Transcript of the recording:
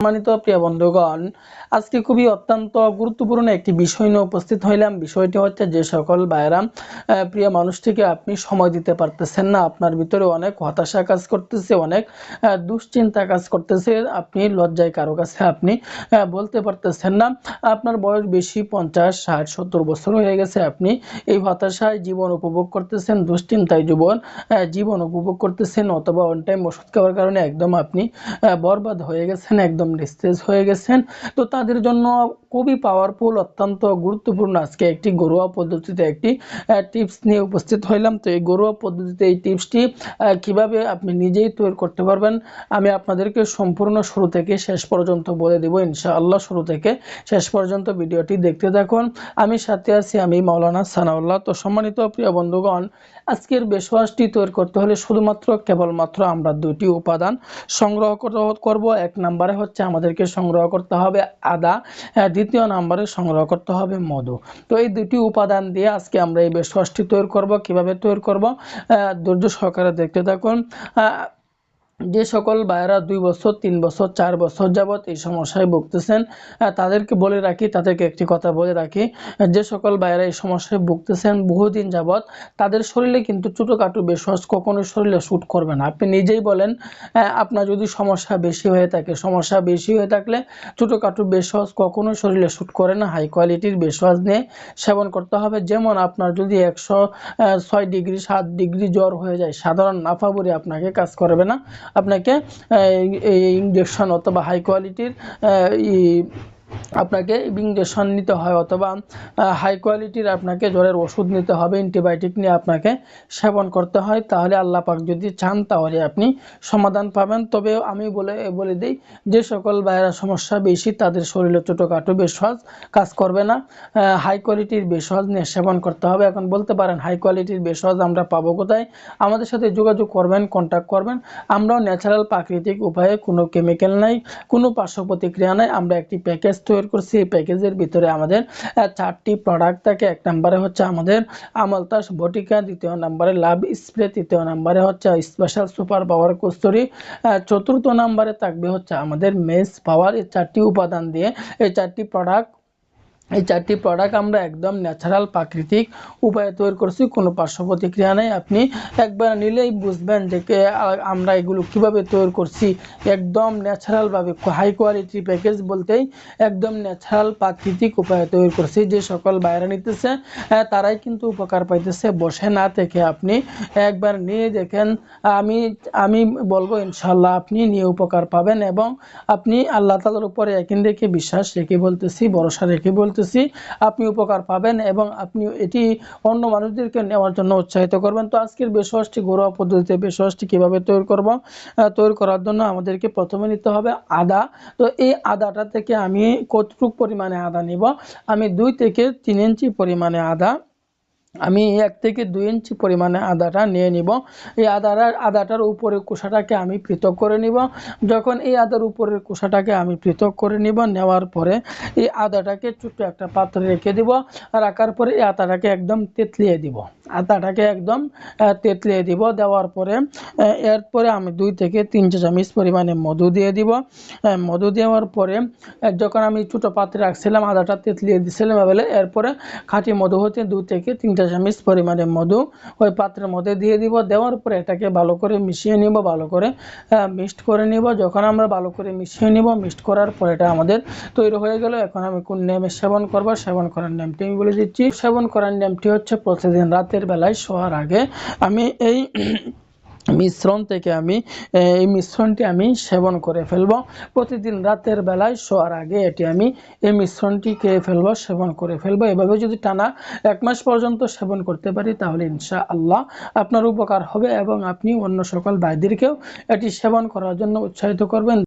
সম্মানিত প্রিয় বন্ধুগণ, আজকে খুবই অত্যন্ত গুরুত্বপূর্ণ একটি বিষয় নিয়ে উপস্থিত হইলাম। বিষয়টি হচ্ছে যে সকল ভাইরা প্রিয় মানুষটিকে আপনি সময় দিতে পারতেছেন না, আপনার ভিতরে অনেক হতাশা কাজ করতেছে, অনেক দুশ্চিন্তা কাজ করতেছে, আপনি লজ্জায় কারো কাছে আপনি বলতে পারতেছেন না। আপনার বয়স বেশি 50, 60, 70 বছর হয়ে গেছে, আপনি এই হতাশায় জীবন উপভোগ করতেছেন, দুশ্চিন্তায় জীবন উপভোগ করতেছেন, অথবা অন টাইম ওষুধ খাওয়ার কারণে একদম আপনি বরবাদ হয়ে গেছেন, একদম নিস্তেজ হয়ে গেছেন। তো তাদের জন্য খুবই পাওয়ারফুল, অত্যন্ত গুরুত্বপূর্ণ আজকে একটি ঘরোয়া পদ্ধতিতে একটি টিপস নিয়ে উপস্থিত হইলাম। তো এই ঘরোয়া পদ্ধতিতে এই টিপসটি কিভাবে আপনি নিজেই তৈরি করতে পারবেন, আমি আপনাদেরকে সম্পূর্ণ শুরু থেকে শেষ পর্যন্ত বলে দেব ইনশাআল্লাহ। শুরু থেকে শেষ পর্যন্ত ভিডিওটি দেখতে থাকুন। আমি সাথে আছি, আমি মাওলানা সানাউল্লাহ। তো সম্মানিত প্রিয় বন্ধুগণ, আজকের বেশওয়াশটি তৈরি করতে হলে শুধুমাত্র কেবলমাত্র আমরা দুটি উপাদান সংগ্রহ করব। এক নম্বরে হচ্ছে আমাদেরকে সংগ্রহ করতে হবে আদা, দ্বিতীয় নম্বরে সংগ্রহ করতে হবে মধু। তো এই দুটি উপাদান দিয়ে আজকে আমরা এই বেশওয়াশটি তৈরি করব। কিভাবে তৈরি করব ধৈর্য সহকারে দেখতে থাকুন। যে সকল ভাইয়েরা 2 বছর, 3 বছর, 4 বছর যাবত এই সমস্যায় ভুগতেছেন, তাদেরকে বলে রাখি, তাদেরকে একটি কথা বলে রাখি, যে সকল ভাইয়েরা এই সমস্যায় ভুগতেছেন বহুদিন যাবত, তাদের শরীরে কিন্তু ছোটোখাটো বেশওয়াশ কখনোই শরীরে শ্যুট করবে না। আপনি নিজেই বলেন, আপনার যদি সমস্যা বেশি হয়ে থাকলে ছোটোখাটো বেশওয়াশ কখনোই শরীরে শ্যুট করে না। হাই কোয়ালিটির বেশওয়াশ নিয়ে সেবন করতে হবে। যেমন আপনার যদি 106 ডিগ্রি 7 ডিগ্রি জ্বর হয়ে যায়, সাধারণ নাফাবুরি আপনাকে কাজ করবে না, আপনাকে ইঞ্জেকশন অথবা হাই কোয়ালিটির আপনাকে ইঞ্জেকশন নিতে হয়, অথবা হাই কোয়ালিটির আপনাকে জ্বরের ওষুধ নিতে হবে, অ্যান্টিবায়োটিক নিয়ে আপনাকে সেবন করতে হয়। তাহলে আল্লাহ পাক যদি চান তাহলে আপনি সমাধান পাবেন। তবে আমি বলে দিই, যে সকল ভাইয়েরা সমস্যা বেশি তাদের শরীরে ছোটোখাটো বেশওয়াশ কাজ করবে না, হাই কোয়ালিটির বেশওয়াশ নিয়ে সেবন করতে হবে। এখন বলতে পারেন হাই কোয়ালিটির বেশওয়াশ আমরা পাবো কোথায়? আমাদের সাথে যোগাযোগ করবেন, কন্ট্যাক্ট করবেন। আমরাও ন্যাচারাল প্রাকৃতিক উপায়ে, কোনো কেমিক্যাল নাই, কোনো পার্শ্ব প্রতিক্রিয়া নাই, আমরা একটি প্যাকেজ তৈরি করছি। এই প্যাকেজের ভিতরে আমাদের 4টি প্রোডাক্ট থাকে। এক নম্বরে হচ্ছে আমাদের আমলতাস বটিকা, দ্বিতীয় নম্বরে লাভ স্প্রে, তৃতীয় নম্বরে হচ্ছে স্পেশাল সুপার পাওয়ার কস্তুরি, চতুর্থ নম্বরে থাকবে হচ্ছে আমাদের মেস পাওয়ার। এই 4টি উপাদান দিয়ে এই 4টি প্রোডাক্ট আমরা একদম ন্যাচারাল প্রাকৃতিক উপায়ে তৈরি করছি, কোনো পার্শ্ব প্রতিক্রিয়া নেই। আপনি একবার নিলেই বুঝবেন যে আমরা এগুলো কিভাবে তৈরি করছি, একদম ন্যাচারালভাবে। হাই কোয়ালিটি প্যাকেজ বলতেই একদম ন্যাচারাল প্রাকৃতিক উপায়ে তৈরি করছি। যে সকল বাইরে নিতেছে তারাই কিন্তু উপকার পাইতেছে। বসে না থেকে আপনি একবার নিয়ে দেখেন, আমি বলবো ইনশাল্লাহ আপনি নিয়ে উপকার পাবেন, এবং আপনি আল্লাহ তাআলার উপরে একদিন রেখে, বিশ্বাস রেখে বলতেছি, ভরসা রেখে বলতেছি, আপনি উপকার পাবেন এবং আপনি এটি অন্য মানুষদেরকে নেওয়ার জন্য উৎসাহিত করবেন। তো আজকের বেশওয়াশটি ঘরোয়া পদ্ধতিতে বেশওয়াশটি কিভাবে তৈরি করব, তৈরি করার জন্য আমাদেরকে প্রথমে নিতে হবে আদা। তো এই আদাটা থেকে আমি কতটুকু পরিমাণে আদা নিব, আমি 2 থেকে 3 ইঞ্চি পরিমাণে আদা, আমি 1 থেকে 2 ইঞ্চি পরিমাণে আদাটা নিয়ে নিব। এই আদাটার উপরের খোসাটাকে আমি পৃথক করে নিব। যখন এই আদার উপরের খোসাটাকে আমি পৃথক করে নিব, নেওয়ার পরে এই আদাটাকে ছোট্ট একটা পাত্রে রেখে দিব। রাখার পরে এই আদাটাকে একদম তেতলিয়ে দিব। দেওয়ার পরে এরপরে আমি 2 থেকে 3 চা চামচ পরিমাণে মধু দিয়ে দিব। মধু দেওয়ার পরে যখন আমি ছোটো পাত্রে রাখছিলাম, আদাটা তেতলিয়ে দিয়েছিলাম, এরপরে খাঁটি মধু হতে 2 থেকে 3 চা চামচ পরিমাণে মধু ওই পাত্রের মধ্যে দিয়ে দিব। দেওয়ার পরে এটাকে ভালো করে মিশিয়ে নিব, ভালো করে মিক্সড করে নিব। যখন আমরা ভালো করে মিশিয়ে নিব, মিক্সড করার পরে এটা আমাদের তৈরি হয়ে গেল। এখন আমি কোন নিয়মে সেবন করব, সেবন করার নিয়মটি আমি বলে দিচ্ছি। সেবন করার নিয়মটি হচ্ছে, প্রতিদিন রাতের বেলায় শোয়ার আগে আমি এই মিশ্রণটি আমি সেবন করে ফেলব। প্রতিদিন রাতের বেলায় শোয়ার আগে আমি এই মিশ্রণটি খেয়ে ফেলবো, সেবন করে ফেলবো। এভাবে যদি টানা 1 মাস পর্যন্ত সেবন করতে পারি তাহলে ইনশাআল্লাহ আপনার উপকার হবে, এবং আপনি অন্য সকল ভাইদেরকেও এটি সেবন করার জন্য উৎসাহিত করবেন।